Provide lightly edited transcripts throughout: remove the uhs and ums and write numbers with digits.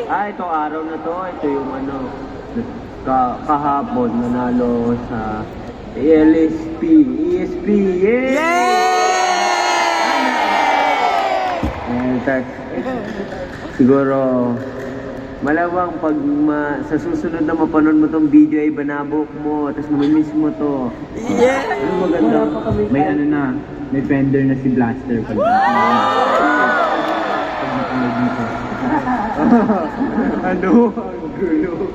Itong araw na to, ito yung ano, kahapon nanalo sa ESP, yeah! Siguro, malawang pag sa susunod na mapanood mo tong video ay banabok mo, tapos mamimiss mo to. Yeah! Ano maganda? May ano na, may fender na si Blaster pag napanood dito. Ano? Ang gulo.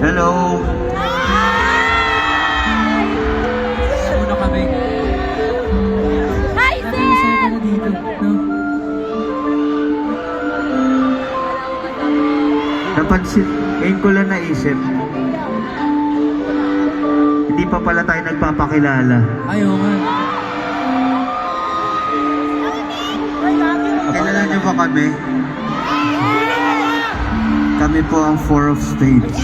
Hello! Muna kami. Hi, Sir! Dito, no? Napansin, ngayon ko lang naisip, hindi pa pala tayo nagpapakilala. Ayaw nga. Kilala niyo ba kami? Kami po ang Four of Spades.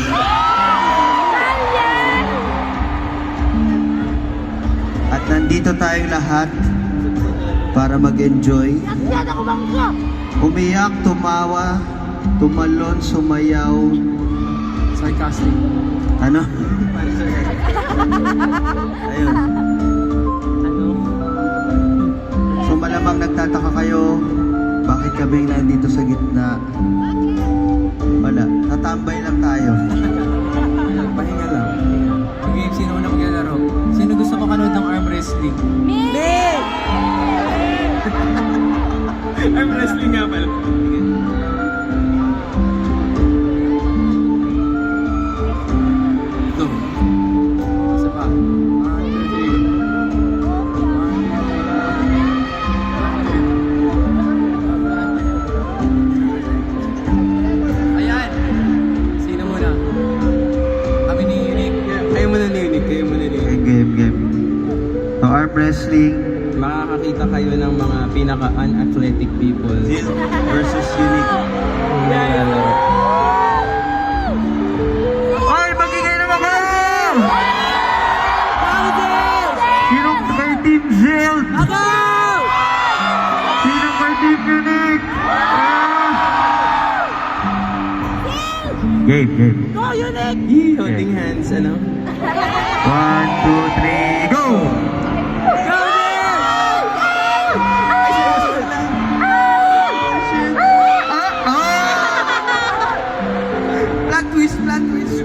At nandito tayong lahat para mag-enjoy. Umiyak, tumawa, tumalon, sumayaw. Sarcastic. Ano? Ayun. Ano? So malamang nagtataka kayo, bakit kami nandito sa gitna? Wala, tatambay lang tayo. Pahinga lang. Okay, sino una maglalaro? Sino gusto makanood ng arm wrestling? Me! Arm wrestling nga pala. Ito. Isa pa. Ayan. Sino muna? Kami ni Unique. Kayo muna ni Unique. Kayo muna ni Unique. Game. So arm wrestling, Makakakita kayo ng mga pinaka-unathletic people. Zil versus Unique. Ay, magigay naman kayo! Sinong kay Team Zild? Ako! Sinong kay Team Unique? Game. Go, Unique! Yee, holding hands, ano? 1, 2, 3, go! Flat twist.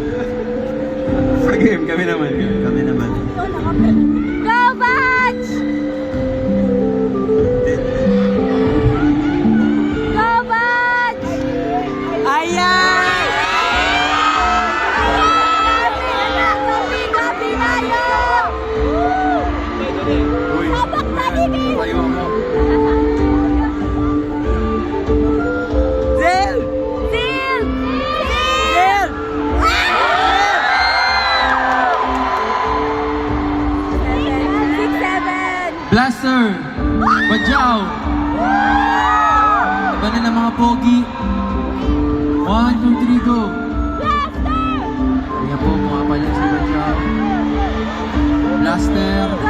Game, kami naman. Go, Batch! Go, Batch! Ayan! Copy tayo! Sabak na bibig! Tayo ako. Zil! Seal! Zil! Blaster! Badyaw! Iba na ng mga pogi. 1, 2, 3, go! Kaya po, mga pala si Badyaw. Blaster!